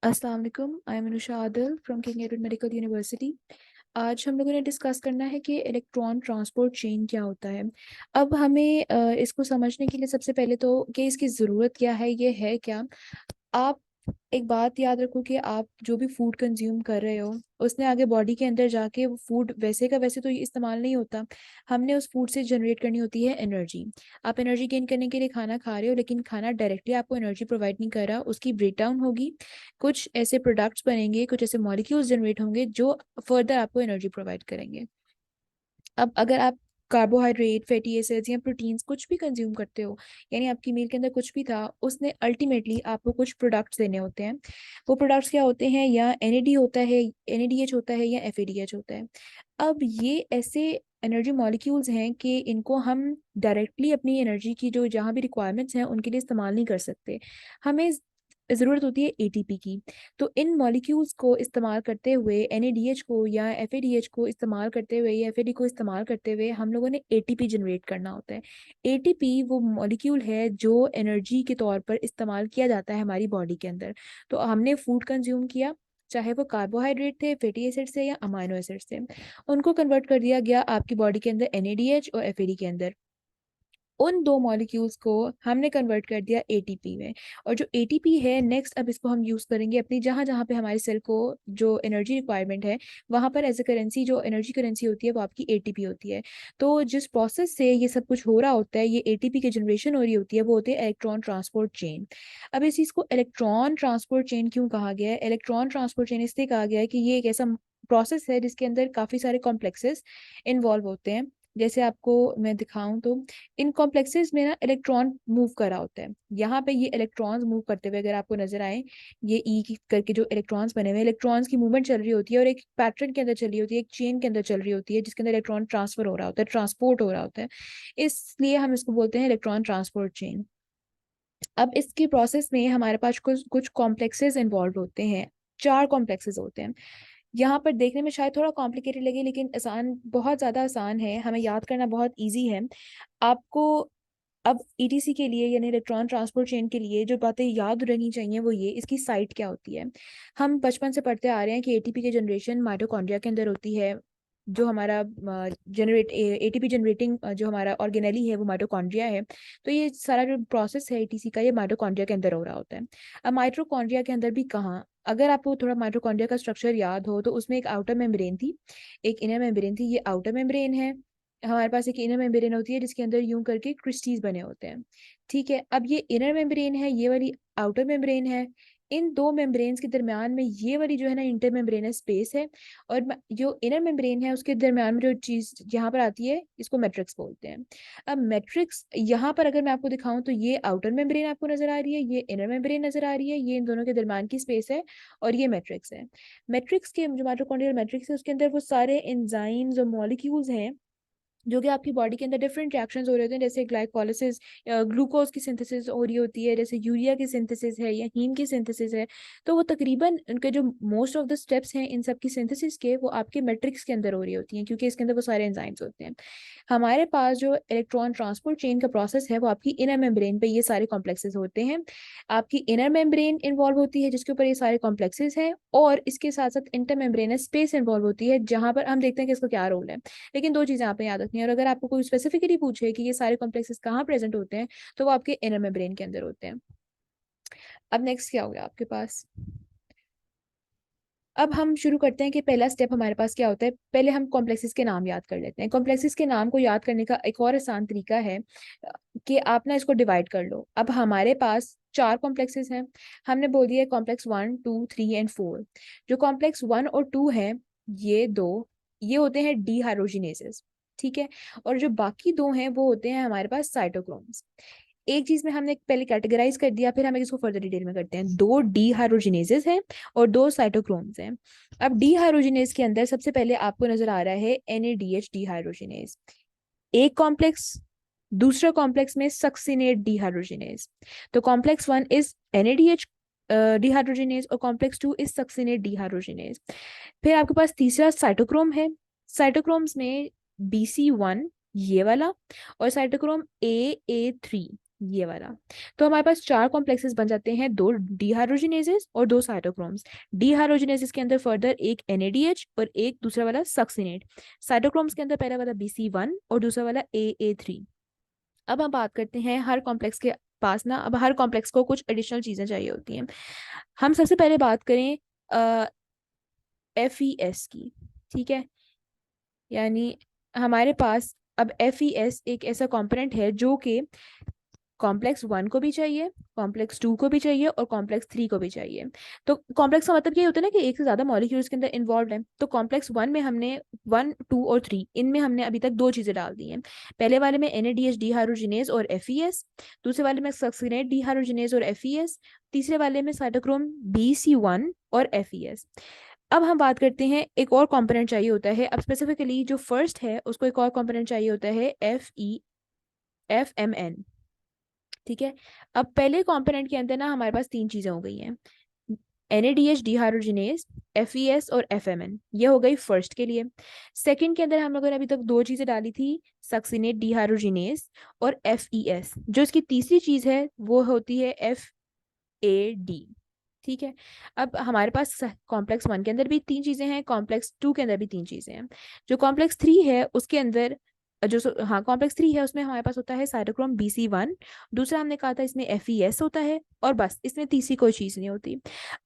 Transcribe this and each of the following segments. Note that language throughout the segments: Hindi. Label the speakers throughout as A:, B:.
A: अस्सलाम वालेकुम, I am Anusha Adil from king Edward medical university. आज हम लोगों ने डिस्कस करना है कि इलेक्ट्रॉन ट्रांसपोर्ट चेन क्या होता है। अब हमें इसको समझने के लिए सबसे पहले तो कि इसकी ज़रूरत क्या है, ये है क्या। आप एक बात याद रखो कि आप जो भी फूड कंज्यूम कर रहे हो उसने आगे बॉडी के अंदर जाके वो फूड वैसे का वैसे तो ये इस्तेमाल नहीं होता। हमने उस फूड से जनरेट करनी होती है एनर्जी। आप एनर्जी गेन करने के लिए खाना खा रहे हो, लेकिन खाना डायरेक्टली आपको एनर्जी प्रोवाइड नहीं कर रहा, उसकी ब्रेक डाउन होगी। कुछ ऐसे प्रोडक्ट्स बनेंगे, कुछ ऐसे मॉलिक्यूल्स जनरेट होंगे जो फर्दर आपको एनर्जी प्रोवाइड करेंगे। अब अगर आप कार्बोहाइड्रेट, फैटी एसिड्स या प्रोटीन्स कुछ भी कंज्यूम करते हो, यानी आपकी मील के अंदर कुछ भी था, उसने अल्टीमेटली आपको कुछ प्रोडक्ट्स देने होते हैं। वो प्रोडक्ट्स क्या होते हैं? या एनएडी होता है, एनएडीएच होता है, या एफएडीएच होता है। अब ये ऐसे एनर्जी मॉलिक्यूल्स हैं कि इनको हम डायरेक्टली अपनी एनर्जी की जो जहाँ भी रिक्वायरमेंट्स हैं उनके लिए इस्तेमाल नहीं कर सकते। हमें ज़रूरत होती है एटीपी की। तो इन मॉलिक्यूल्स को इस्तेमाल करते हुए, एनएडीएच को या एफएडीएच को इस्तेमाल करते हुए या एफएडी को इस्तेमाल करते हुए हम लोगों ने एटीपी जनरेट करना होता है। एटीपी वो मॉलिक्यूल है जो एनर्जी के तौर पर इस्तेमाल किया जाता है हमारी बॉडी के अंदर। तो हमने फूड कंज्यूम किया, चाहे वो कार्बोहाइड्रेट थे, फैटी एसिड्स थे या अमाइनो एसिड्स थे, उनको कन्वर्ट कर दिया गया आपकी बॉडी के अंदर एनएडीएच और एफएडी के अंदर। उन दो मॉलिक्यूल्स को हमने कन्वर्ट कर दिया एटीपी में। और जो एटीपी है नेक्स्ट, अब इसको हम यूज़ करेंगे अपनी जहाँ जहाँ पे हमारी सेल को जो एनर्जी रिक्वायरमेंट है वहाँ पर एज ए करेंसी, जो एनर्जी करेंसी होती है वो आपकी एटीपी होती है। तो जिस प्रोसेस से ये सब कुछ हो रहा होता है, ये एटीपी की जनरेशन हो रही होती है, वो होती है इलेक्ट्रॉन ट्रांसपोर्ट चेन। अब इस चीज़ को इलेक्ट्रॉन ट्रांसपोर्ट चेन क्यों कहा गया है? इलेक्ट्रॉन ट्रांसपोर्ट चेन इसलिए कहा गया है कि ये एक ऐसा प्रोसेस है जिसके अंदर काफ़ी सारे कॉम्प्लेक्सेस इन्वॉल्व होते हैं। जैसे आपको मैं दिखाऊं तो इन कॉम्प्लेक्सेस में ना इलेक्ट्रॉन मूव कर रहा होता है। यहाँ पे ये इलेक्ट्रॉन्स मूव करते हुए अगर आपको नजर आए, ये करके जो इलेक्ट्रॉन्स बने हुए, इलेक्ट्रॉन्स की मूवमेंट चल रही होती है और एक पैटर्न के अंदर चल रही होती है, एक चेन के अंदर चल रही होती है, जिसके अंदर इलेक्ट्रॉन ट्रांसफर हो रहा होता है, ट्रांसपोर्ट हो रहा होता है। इसलिए हम इसको बोलते हैं इलेक्ट्रॉन ट्रांसपोर्ट चेन। अब इसके प्रोसेस में हमारे पास कुछ कुछ कॉम्प्लेक्सेस इन्वॉल्व होते हैं। 4 कॉम्प्लेक्सेस होते हैं। यहाँ पर देखने में शायद थोड़ा कॉम्प्लिकेटेड लगे, लेकिन आसान, बहुत ज़्यादा आसान है, हमें याद करना बहुत इजी है। आपको अब ईटीसी के लिए यानी इलेक्ट्रॉन ट्रांसपोर्ट चेन के लिए जो बातें याद रहनी चाहिए वो ये, इसकी साइट क्या होती है। हम बचपन से पढ़ते आ रहे हैं कि एटीपी की जनरेशन माइटोकॉन्ड्रिया के अंदर होती है। जो हमारा जनरेट एटीपी जनरेटिंग जो हमारा ऑर्गेनेली है वो माइटोकॉन्ड्रिया है। तो ये सारा जो प्रोसेस है एटीसी का, ये माइटोकॉन्ड्रिया के अंदर हो रहा होता है। अब माइटोकॉन्ड्रिया के अंदर भी कहाँ, अगर आपको थोड़ा माइटोकॉन्ड्रिया का स्ट्रक्चर याद हो तो उसमें एक आउटर मेम्ब्रेन थी, एक इनर मेम्ब्रेन थी। ये आउटर मेम्ब्रेन है। हमारे पास एक इनर मेम्ब्रेन होती है जिसके अंदर यूं करके क्रिस्टीज बने होते हैं। ठीक है, अब ये इनर मेम्ब्रेन है, ये वाली आउटर मेम्ब्रेन है। इन दो मेम्ब्रेन्स के दरमियान में ये वाली जो है ना इंटर मेम्ब्रेनस स्पेस है। और जो इनर मेम्ब्रेन है उसके दरमियान में जो चीज यहाँ पर आती है इसको मैट्रिक्स बोलते हैं। अब मैट्रिक्स यहाँ पर अगर मैं आपको दिखाऊं तो ये आउटर मेम्ब्रेन आपको नजर आ रही है, ये इनर मेम्ब्रेन नजर आ रही है, ये इन दोनों के दरमियान की स्पेस है, और ये मैट्रिक्स है। मैट्रिक्स के जो माइटोकॉन्ड्रियल मैट्रिक्स है उसके अंदर वो सारे एंजाइम्स और मॉलिक्यूल्स हैं जो कि आपकी बॉडी के अंदर डिफरेंट रिएक्शंस हो रहे होते हैं। जैसे ग्लाइकोलिसिस, ग्लूकोज की सिंथेसिस हो रही होती है, जैसे यूरिया की सिंथेसिस है या हीम की सिंथेसिस है। तो वो तकरीबन उनके जो मोस्ट ऑफ द स्टेप्स हैं इन सब की सिंथेसिस के, वो आपके मैट्रिक्स के अंदर हो रही होती हैं, क्योंकि इसके अंदर वो सारे एंजाइम्स होते हैं। हमारे पास जो इलेक्ट्रॉन ट्रांसपोर्ट चेन का प्रोसेस है वो आपकी इनर मेम्ब्रेन पे ये सारे कॉम्प्लेक्सेस होते हैं। आपकी इनर मेम्ब्रेन इन्वॉल्व होती है जिसके ऊपर ये सारे कॉम्प्लेक्सेस हैं, और इसके साथ साथ इंटर मेम्ब्रेनस स्पेस इन्वॉल्व होती है जहां पर हम देखते हैं कि इसका क्या रोल है। लेकिन दो चीजें आपने याद रखनी है, और अगर आपको कोई स्पेसिफिकली पूछे कि ये सारे कॉम्प्लेक्सेस कहाँ प्रेजेंट होते हैं, तो वो आपके इनर मेम्ब्रेन के अंदर होते हैं। अब नेक्स्ट क्या हो गया आपके पास? अब हम शुरू करते हैं कि पहला स्टेप हमारे पास क्या होता है। पहले हम कॉम्प्लेक्सेस के नाम याद कर लेते हैं। कॉम्प्लेक्सेस के नाम को याद करने का एक और आसान तरीका है कि आप ना इसको डिवाइड कर लो। अब हमारे पास 4 कॉम्प्लेक्सेस हैं। हमने बोल दिया कॉम्प्लेक्स 1, 2, 3 एंड 4। जो कॉम्प्लेक्स 1 और 2 है, ये दो, ये होते हैं डीहाइड्रोजिनेसेस। ठीक है, और जो बाकी दो हैं वो होते हैं हमारे पास साइटोक्रोम्स। एक चीज में हमने पहले कैटेगराइज कर दिया, फिर हम इसको फर्दर डिटेल में करते हैं। दो डीहाइड्रोजिनेसेस हैं और दो साइटोक्रोम्स हैं। अब डीहाइड्रोजिनेस के अंदर सबसे पहले आपको नजर आ रहा है NADH डीहाइड्रोजिनेस, एक कॉम्प्लेक्स। दूसरा कॉम्प्लेक्स में सक्सिनेट डीहाइड्रोजिनेस। तो कॉम्प्लेक्स 1 इज NADH डीहाइड्रोजिनेस और कॉम्प्लेक्स 2 इज सक्सिनेट डीहाइड्रोजिनेस। फिर आपके पास तीसरा साइटोक्रोम है। साइटोक्रोम्स में BC1 ये वाला, और साइटोक्रोम AA3 ये वाला। तो हमारे पास 4 कॉम्प्लेक्सेस बन जाते हैं, 2 डीहाइड्रोजिनेजेस और 2 साइटोक्रोम्स। डीहाइड्रोजिनेजेस के अंदर फर्दर एक NADH और एक दूसरा वाला सक्सिनेट। साइटोक्रोम्स के अंदर पहला वाला BC1 और दूसरा वाला AA3। अब हम बात करते हैं हर कॉम्प्लेक्स के पास ना, अब हर कॉम्प्लेक्स को कुछ एडिशनल चीजें चाहिए होती हैं। हम सबसे पहले बात करें FES की, ठीक है। यानी हमारे पास अब FES एक ऐसा कंपोनेंट है जो कि कॉम्प्लेक्स 1 को भी चाहिए, कॉम्प्लेक्स 2 को भी चाहिए और कॉम्प्लेक्स 3 को भी चाहिए। तो कॉम्प्लेक्स का मतलब ये होता है ना कि एक से ज्यादा मॉलिक्यूल्स के अंदर इन्वॉल्व है। तो कॉम्प्लेक्स 1 में हमने 1, 2 और 3 इनमें हमने अभी तक 2 चीजें डाल दी हैं। पहले वाले में NADH डीहाइड्रोजिनेज और FES, दूसरे वाले में सक्सिनेट डीहाइड्रोजिनेज और FES, तीसरे वाले में साइटोक्रोम BC1 और FES। अब हम बात करते हैं एक और कंपोनेंट चाहिए होता है। अब स्पेसिफिकली जो फर्स्ट है उसको एक और कंपोनेंट चाहिए होता है FMN, ठीक है। अब पहले कंपोनेंट के अंदर ना हमारे पास 3 चीजें हो गई हैं, NADH डीहाइड्रोजिनेज, FES और FMN। ये हो गई फर्स्ट के लिए। सेकंड के अंदर हम लोगों ने अभी तक 2 चीजें डाली थी, सक्सिनेट डीहाइड्रोजिनेज और FES। जो इसकी तीसरी चीज है वो होती है FAD, ठीक है। अब हमारे पास कॉम्प्लेक्स 1 के अंदर भी 3 चीजें हैं, कॉम्प्लेक्स 2 के अंदर भी 3 चीजें हैं। जो कॉम्प्लेक्स 3 है उसके अंदर हाँ कॉम्प्लेक्स 3 है उसमें हमारे पास होता है साइटोक्रोम BC1, दूसरा हमने कहा था इसमें FES होता है, और बस इसमें तीसरी कोई चीज नहीं होती।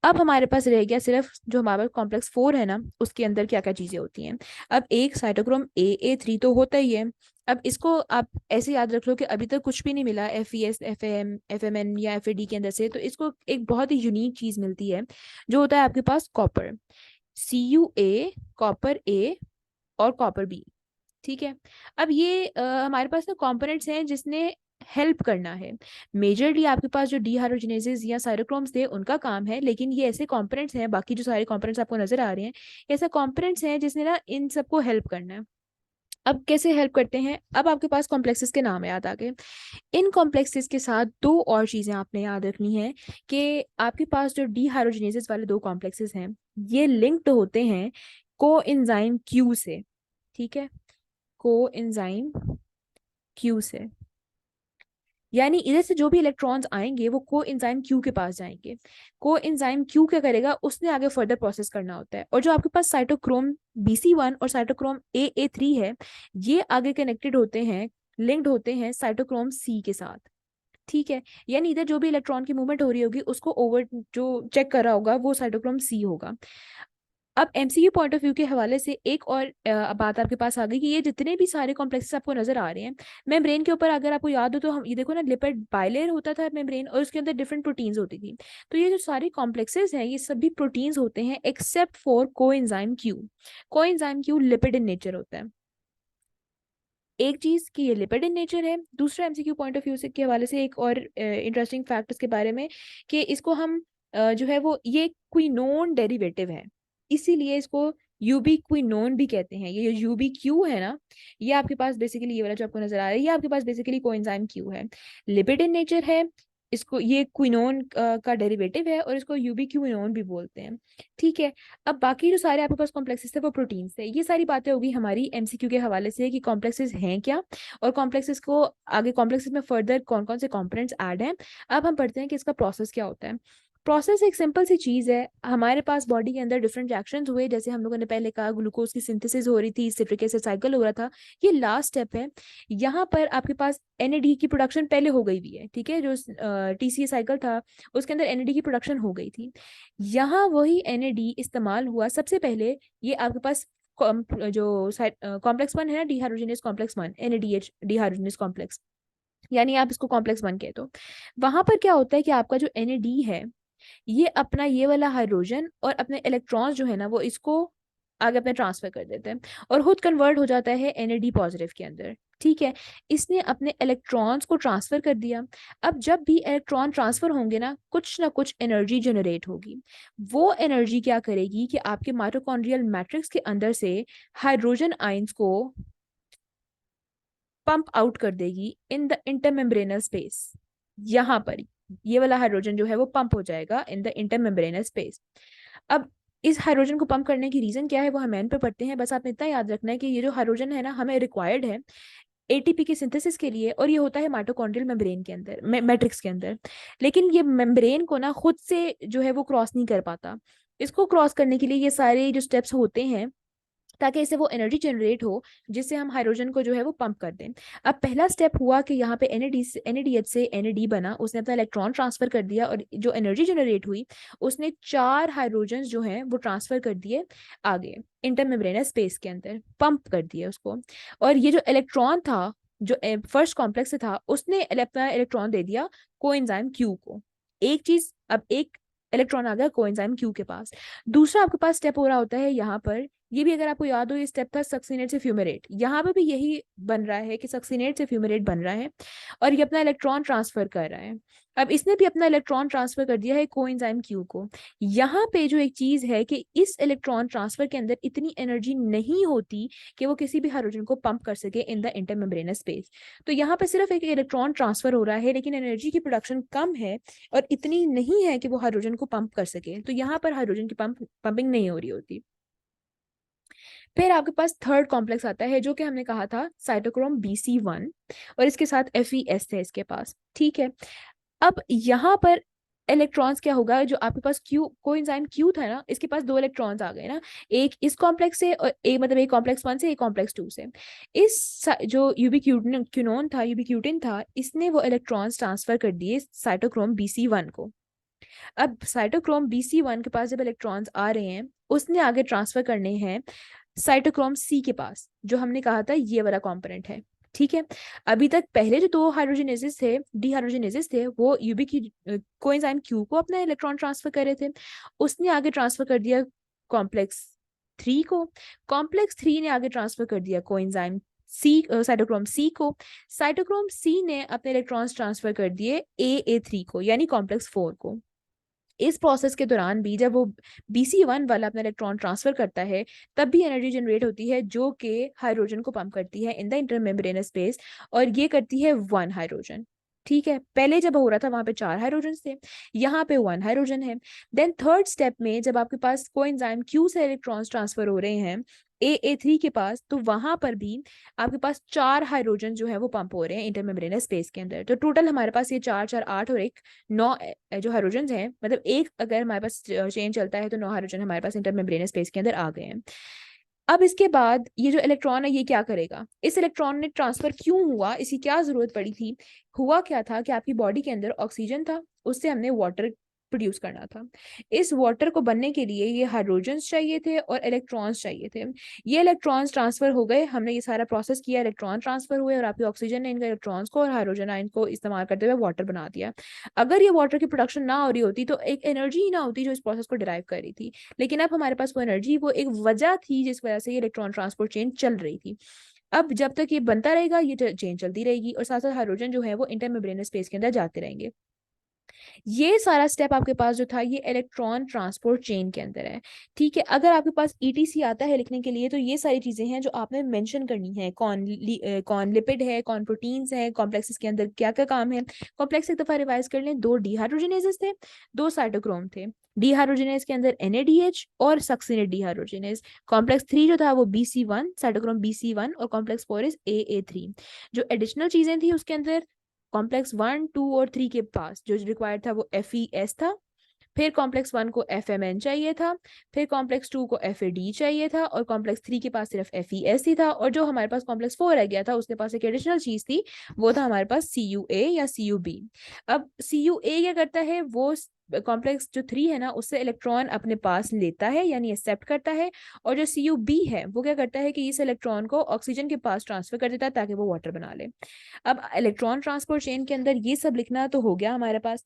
A: अब हमारे पास रह गया सिर्फ जो हमारे पास कॉम्प्लेक्स 4 है ना, उसके अंदर क्या क्या चीजें होती हैं। अब एक साइटोक्रोम AA3 तो होता ही है। अब इसको आप ऐसे याद रख लो कि अभी तक कुछ भी नहीं मिला FES, FMN या FAD के अंदर से, तो इसको एक बहुत ही यूनिक चीज मिलती है जो होता है आपके पास कॉपर, CuA, कॉपर A और कॉपर B, ठीक है। अब ये हमारे पास ना कंपोनेंट्स हैं जिसने हेल्प करना है। मेजरली आपके पास जो डीहाइड्रोजिनेजेस या साइटोक्रोम्स थे उनका काम है, लेकिन ये ऐसे कंपोनेंट्स हैं, बाकी जो सारे कंपोनेंट्स आपको नजर आ रहे हैं ऐसे कंपोनेंट्स हैं जिसने ना इन सबको हेल्प करना है। अब कैसे हेल्प करते हैं, अब आपके पास कॉम्प्लेक्सेस के नाम याद आ गए। इन कॉम्प्लेक्सेस के साथ 2 और चीजें आपने याद रखनी है कि आपके पास जो डीहाइड्रोजिनेजेस वाले 2 कॉम्प्लेक्सेस हैं ये लिंक्ड होते हैं कोएंजाइम Q से, ठीक है, कोएंजाइम Q से। यानी इधर से जो भी इलेक्ट्रॉन्स आएंगे वो कोएंजाइम Q के पास जाएंगे। कोएंजाइम Q क्या करेगा, उसने आगे फर्दर प्रोसेस करना होता है। और जो आपके पास साइटोक्रोम BC1 और साइटोक्रोम AA3 है ये आगे कनेक्टेड होते हैं, लिंक्ड होते हैं साइटोक्रोम C के साथ, ठीक है। यानी इधर जो भी इलेक्ट्रॉन की मूवमेंट हो रही होगी उसको ओवर जो चेक कर रहा होगा वो साइटोक्रोम C होगा। अब MCQ पॉइंट ऑफ व्यू के हवाले से एक और बात आपके पास आ गई कि ये जितने भी सारे कॉम्प्लेक्सेस आपको नजर आ रहे हैं, मेम्ब्रेन के ऊपर अगर आपको याद हो तो हम ये देखो ना, लिपिड बाइलेयर होता था मेम्ब्रेन और उसके अंदर डिफरेंट प्रोटीन्स होती थी। तो ये जो सारे कॉम्प्लेक्सेस हैं ये सभी प्रोटीन्स होते हैं except for coenzyme Q। Coenzyme Q lipid in nature होता है। एक चीज कि ये लिपिड इन नेचर है, दूसरा MCQ पॉइंट ऑफ व्यू से के हवाले से एक और इंटरेस्टिंग फैक्ट इसके बारे में कि इसको हम जो है वो ये क्विनोन डेरिवेटिव है, इसीलिए इसको यूबीक्विनोन भी कहते हैं। ये UBQ है ना, ये आपके पास बेसिकली ये वाला जो आपको नजर आ रहा है ये आपके पास बेसिकली कोएंजाइम Q है, लिपिड इन नेचर है। इसको ये क्विनोन का डेरिवेटिव है और इसको यूबीक्विनोन भी बोलते हैं, ठीक है। अब बाकी जो सारे आपके पास कॉम्प्लेक्सेस थे वो प्रोटीन्स थे। ये सारी बातें होगी हमारी MCQ के हवाले से कि कॉम्प्लेक्सेस हैं क्या, और कॉम्प्लेक्सेस को आगे कॉम्प्लेक्सेस में फर्दर कौन कौन से कंपोनेंट्स ऐड हैं। अब हम पढ़ते हैं कि इसका प्रोसेस क्या होता है। प्रोसेस एक सिंपल सी चीज है, हमारे पास बॉडी के अंदर डिफरेंट रिएक्शंस हुए, जैसे हम लोगों ने पहले कहा ग्लूकोज की सिंथेसिस हो रही थी, सिट्रिक एसिड साइकिल हो रहा था, ये लास्ट स्टेप है। यहाँ पर आपके पास NAD की प्रोडक्शन पहले हो गई हुई है, ठीक है। जो TCA साइकिल था उसके अंदर NAD की प्रोडक्शन हो गई थी। यहाँ वही NAD इस्तेमाल हुआ सबसे पहले। ये आपके पास जो कॉम्प्लेक्स 1 है ना, dehydrogenase complex 1, NADH dehydrogenase complex, यानी आप इसको कॉम्प्लेक्स 1 कह दो। वहां पर क्या होता है कि आपका जो NAD है ये अपना ये वाला हाइड्रोजन और अपने इलेक्ट्रॉन्स जो है ना वो इसको आगे अपने ट्रांसफर कर देते हैं और खुद कन्वर्ट हो जाता है NAD पॉजिटिव के अंदर, ठीक है। इसने अपने इलेक्ट्रॉन्स को ट्रांसफर कर दिया। अब जब भी इलेक्ट्रॉन ट्रांसफर होंगे ना कुछ एनर्जी जनरेट होगी। वो एनर्जी क्या करेगी कि आपके माइटोकॉन्ड्रियल मैट्रिक्स के अंदर से हाइड्रोजन आयंस को पंप आउट कर देगी इन द इंटरमेम्ब्रेनल स्पेस। यहाँ पर ये वाला हाइड्रोजन जो है वो पंप हो जाएगा इन द इंटरमेम्ब्रेनल स्पेस। अब इस हाइड्रोजन को पंप करने की रीजन क्या है वो हम एन पे पढ़ते हैं, बस आपने इतना याद रखना है कि ये जो हाइड्रोजन है ना हमें रिक्वायर्ड है एटीपी के सिंथेसिस के लिए, और ये होता है माइटोकॉन्ड्रियल मेम्ब्रेन के अंदर, मैट्रिक्स के अंदर। लेकिन ये मेम्ब्रेन को ना खुद से जो है वो क्रॉस नहीं कर पाता। इसको क्रॉस करने के लिए ये सारे जो स्टेप्स होते हैं, ताकि इससे वो एनर्जी जनरेट हो, जिससे हम हाइड्रोजन को जो है वो पंप कर दें। अब पहला स्टेप हुआ कि यहाँ पे NADH से NAD बना, उसने अपना इलेक्ट्रॉन ट्रांसफर कर दिया, और जो एनर्जी जनरेट हुई उसने 4 हाइड्रोजन जो हैं वो ट्रांसफर कर दिए आगे इंटरमेम्ब्रेनस स्पेस के अंदर, पंप कर दिया उसको। और ये जो इलेक्ट्रॉन था, जो फर्स्ट कॉम्प्लेक्स से था, उसने अपना इलेक्ट्रॉन दे दिया कोएंजाइम क्यू को। एक चीज, अब एक इलेक्ट्रॉन आ गया कोएंजाइम क्यू के पास। दूसरा आपके पास स्टेप हो रहा होता है यहाँ पर, ये भी अगर आपको याद हो, ये स्टेप था सक्सीनेट से फ्यूमेरेट। यहाँ पे भी यही बन रहा है कि सक्सीनेट से फ्यूमेरेट बन रहा है, और ये अपना इलेक्ट्रॉन ट्रांसफर कर रहा है। अब इसने भी अपना इलेक्ट्रॉन ट्रांसफर कर दिया है कोएंजाइम क्यू को। यहाँ पे जो एक चीज है कि इस इलेक्ट्रॉन ट्रांसफर के अंदर इतनी एनर्जी नहीं होती कि वो किसी भी हाइड्रोजन को पंप कर सके इन द इंटरमेम्ब्रेनस स्पेस। तो यहाँ पे सिर्फ एक इलेक्ट्रॉन ट्रांसफर हो रहा है, लेकिन एनर्जी की प्रोडक्शन कम है, और इतनी नहीं है कि वो हाइड्रोजन को पंप कर सके। तो यहाँ पर हाइड्रोजन की पंपिंग नहीं हो रही होती। फिर आपके पास थर्ड कॉम्प्लेक्स आता है, जो कि हमने कहा था साइटोक्रोम BC1, और इसके साथ FeS है इसके पास, ठीक है। अब यहाँ पर इलेक्ट्रॉन्स क्या होगा, जो आपके पास क्यू कोएंजाइम क्यू था ना, इसके पास 2 इलेक्ट्रॉन्स आ गए ना, एक इस कॉम्प्लेक्स से और एक, मतलब एक कॉम्प्लेक्स 1 से, एक कॉम्प्लेक्स 2 से। जो यूबिक्यूटिन था, इसने वो इलेक्ट्रॉन्स ट्रांसफर कर दिए साइटोक्रोम BC1 को। अब साइटोक्रोम BC1 के पास जब इलेक्ट्रॉन्स आ रहे हैं, उसने आगे ट्रांसफर करने हैं साइटोक्रोम C के पास, जो हमने कहा था ये वाला कंपोनेंट है, ठीक है। अभी तक पहले जो 2 हाइड्रोजनेजेस थे, डीहाइड्रोजनेजेस थे, वो कोएंजाइम क्यू को अपना इलेक्ट्रॉन ट्रांसफर कर रहे थे। उसने आगे ट्रांसफर कर दिया कॉम्प्लेक्स 3 को। कॉम्प्लेक्स 3 ने आगे ट्रांसफर कर दिया कोएंजाइम साइटोक्रोम C को। साइटोक्रोम C ने अपने इलेक्ट्रॉन्स ट्रांसफर कर दिए AA3 को, यानी कॉम्प्लेक्स 4 को। इस प्रोसेस के दौरान भी जब वो BC1 वाला अपना इलेक्ट्रॉन ट्रांसफर करता है, तब भी एनर्जी जनरेट होती है, जो कि हाइड्रोजन को पंप करती है इन द इंटरमेम्ब्रेनस स्पेस, और ये करती है 1 हाइड्रोजन, ठीक है। पहले जब हो रहा था वहां पे 4 हाइड्रोजन थे, यहाँ पे 1 हाइड्रोजन है। देन थर्ड स्टेप में जब आपके पास कोएंजाइम क्यू से इलेक्ट्रॉन्स ट्रांसफर हो रहे हैं AA3 के पास, तो वहां पर भी आपके पास 4 हाइड्रोजन जो है वो पंप हो रहे हैं इंटरमेम्ब्रेनस स्पेस के अंदर। तो टोटल हमारे पास ये 4 4 8 और एक 9 जो हाइड्रोजन हैं, मतलब एक अगर हमारे पास चेन चलता है तो 9 हाइड्रोजन हमारे पास इंटरमेम्ब्रेनस स्पेस के अंदर आ गए हैं। अब इसके बाद ये जो इलेक्ट्रॉन है ये क्या करेगा, इस इलेक्ट्रॉन ने ट्रांसफर क्यों हुआ, इसकी क्या जरूरत पड़ी थी। हुआ क्या था कि आपकी बॉडी के अंदर ऑक्सीजन था, उससे हमने वाटर प्रोड्यूस करना था। इस वाटर को बनने के लिए ये हाइड्रोजन्स चाहिए थे और इलेक्ट्रॉन्स चाहिए थे। ये इलेक्ट्रॉन्स ट्रांसफर हो गए, हमने ये सारा प्रोसेस किया, इलेक्ट्रॉन ट्रांसफर हुए, और आपकी ऑक्सीजन ने इनके इलेक्ट्रॉन्स को और हाइड्रोजन आयन को इस्तेमाल करते हुए वाटर बना दिया। अगर ये वाटर की प्रोडक्शन ना हो रही होती तो एक एनर्जी ही ना होती जो इस प्रोसेस को डिराइव कर रही थी। लेकिन अब हमारे पास वो एनर्जी, वो एक वजह थी जिस वजह से ये इलेक्ट्रॉन ट्रांसपोर्ट चेन चल रही थी। अब जब तक ये बनता रहेगा ये चेन चलती रहेगी, और साथ साथ हाइड्रोजन जो है वो इंटरमेम्ब्रेनस स्पेस के अंदर जाते रहेंगे। ये सारा स्टेप आपके पास जो था ये इलेक्ट्रॉन ट्रांसपोर्ट चेन के अंदर है, ठीक है। अगर आपके पास ETC आता है लिखने के लिए, तो ये सारी चीजें हैं जो आपने मेंशन करनी है, कौन लिपिड है, कौन प्रोटीन्स है, कॉम्प्लेक्सेस के अंदर क्या क्या काम है। कॉम्प्लेक्स एक दफा रिवाइज कर लें, 2 डीहाइड्रोजनेजेस थे, 2 साइटोक्रोम थे। डीहाइड्रोजनेज के अंदर NADH और सक्सिनेट डीहाइड्रोजनेज। कॉम्प्लेक्स 3 जो था वो BC1, साइटोक्रोम BC1, और कॉम्प्लेक्स 4 इज AA3। जो एडिशनल चीजें थी उसके अंदर, कॉम्प्लेक्स 1 2 और 3 के पास जो रिक्वायर्ड था वो FeS था। फिर कॉम्प्लेक्स 1 को FMN चाहिए था। फिर कॉम्प्लेक्स 2 को FAD चाहिए था, और कॉम्प्लेक्स 3 के पास सिर्फ FeS ही था। और जो हमारे पास कॉम्प्लेक्स 4 रह गया था, उसके पास एक एडिशनल चीज थी, वो था हमारे पास CUA या CUB। अब CUA क्या करता है, वो कॉम्प्लेक्स जो 3 है ना, उससे इलेक्ट्रॉन अपने पास लेता है, यानी एक्सेप्ट करता है। और जो CUB है वो क्या करता है कि इस इलेक्ट्रॉन को ऑक्सीजन के पास ट्रांसफर कर देता है, ताकि वो वाटर बना ले। अब इलेक्ट्रॉन ट्रांसपोर्ट चेन के अंदर ये सब लिखना तो हो गया हमारे पास,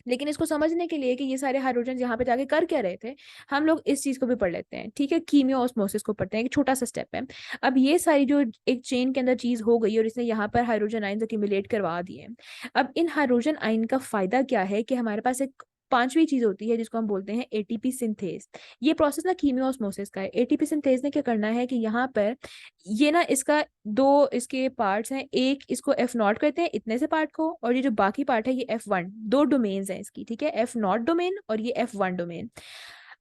A: लेकिन इसको समझने के लिए कि ये सारे हाइड्रोजन यहाँ पे जाके कर क्या रहे थे, हम लोग इस चीज को भी पढ़ लेते हैं, ठीक है। कीमियो ऑस्मोसिस को पढ़ते हैं, एक छोटा सा स्टेप है। अब ये सारी जो एक चेन के अंदर चीज हो गई और इसने यहाँ पर हाइड्रोजन आयन अक्यूमुलेट करवा दिए। अब इन हाइड्रोजन आयन का फायदा क्या है कि हमारे पास एक पांचवी चीज होती है जिसको हम बोलते हैं ATP सिंथेज। ये प्रोसेस ना कीमियो ऑस्मोसिस का है। ATP सिंथेज ने क्या करना है कि यहाँ पर ये ना इसका 2 इसके पार्ट्स हैं, एक इसको F0 कहते हैं इतने से पार्ट को, और ये जो बाकी पार्ट है ये F1, 2 डोमेन्स हैं इसकी, ठीक है। F0 डोमेन और ये F1 डोमेन।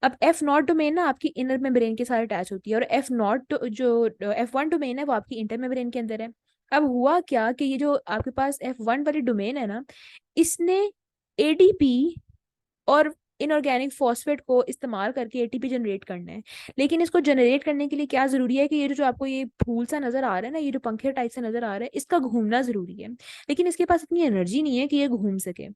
A: अब F0 डोमेन ना आपकी इनर मेम्ब्रेन के साथ अटैच होती है, और F0 जो F1 डोमेन है वो आपकी इंटर मेम्ब्रेन के अंदर है। अब हुआ क्या कि ये जो आपके पास F1 वाली डोमेन है ना, इसने एटीपी और इनऑर्गेनिक फॉस्फेट को इस्तेमाल करके एटीपी जनरेट करना है। लेकिन इसको जनरेट करने के लिए क्या जरूरी है कि ये जो आपको ये फूल सा नजर आ रहा है ना, ये जो पंखे टाइप से नजर आ रहा है, इसका घूमना जरूरी है। लेकिन इसके पास इतनी एनर्जी नहीं है कि ये घूम सके।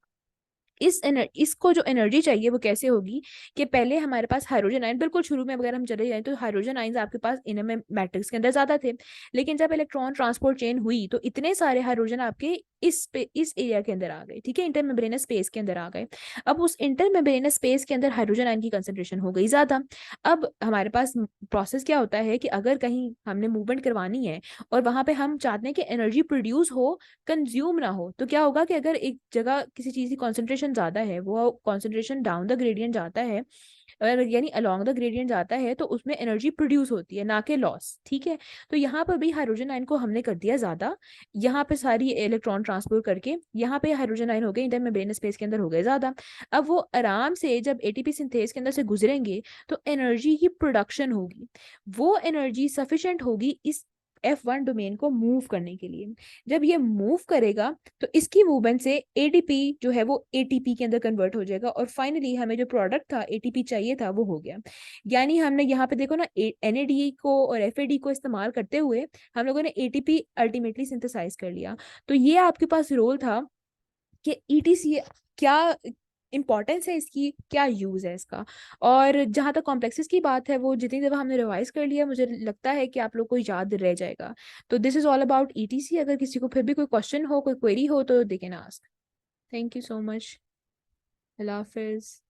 A: इसको जो एनर्जी चाहिए वो कैसे होगी कि पहले हमारे पास हाइड्रोजन आयन, बिल्कुल शुरू में अगर हम चले जाएं तो हाइड्रोजन आयन आपके पास इनर मैट्रिक्स के अंदर ज्यादा थे। लेकिन जब इलेक्ट्रॉन ट्रांसपोर्ट चेन हुई तो इतने सारे हाइड्रोजन आपके इस एरिया के अंदर आ गए, ठीक है, इंटरमेम्ब्रेनस स्पेस के अंदर आ गए। अब उस इंटरमेम्ब्रेनस स्पेस के अंदर हाइड्रोजन आयन की कंसेंट्रेशन हो गई ज्यादा। अब हमारे पास प्रोसेस क्या होता है कि अगर कहीं हमने मूवमेंट करवानी है और वहां पे हम चाहते हैं कि एनर्जी प्रोड्यूस हो, कंज्यूम ना हो, तो क्या होगा कि अगर एक जगह किसी चीज की कॉन्सेंट्रेशन ज्यादा है, वो कॉन्सेंट्रेशन डाउन द ग्रेडियंट जाता है, और यानी अलोंग द ग्रेडियंट जाता है, तो उसमें एनर्जी प्रोड्यूस होती है, ना कि लॉस, ठीक है। तो यहाँ पर भी हाइड्रोजन आयन को हमने कर दिया ज्यादा, यहाँ पे सारी इलेक्ट्रॉन ट्रांसपोर्ट करके यहाँ पे हाइड्रोजन आयन हो गए इंटरमेम्ब्रेनस स्पेस के अंदर हो गए ज्यादा। अब वो आराम से जब एटीपी सिंथेज के अंदर से गुजरेंगे तो एनर्जी की प्रोडक्शन होगी। वो एनर्जी सफिशिएंट होगी इस F1 डोमेन को मूव करने के लिए। जब ये मूव करेगा तो इसकी मूवमेंट से एडीपी जो है वो एटीपी के अंदर कन्वर्ट हो जाएगा, और फाइनली हमें जो प्रोडक्ट था एटीपी चाहिए था वो हो गया। यानी हमने यहाँ पे देखो ना, एनएडी को और एफएडी को इस्तेमाल करते हुए हम लोगों ने एटीपी अल्टीमेटली सिंथेसाइज कर लिया। तो ये आपके पास रोल था कि ईटीसी क्या इंपॉर्टेंस है इसकी, क्या यूज है इसका। और जहां तक कॉम्प्लेक्सेस की बात है, वो जितनी दफा हमने रिवाइज कर लिया मुझे लगता है कि आप लोग को याद रह जाएगा। तो this is all about etc. अगर किसी को फिर भी कोई क्वेश्चन हो, कोई क्वेरी हो, तो they can ask. Thank you so much. Allah Hafiz.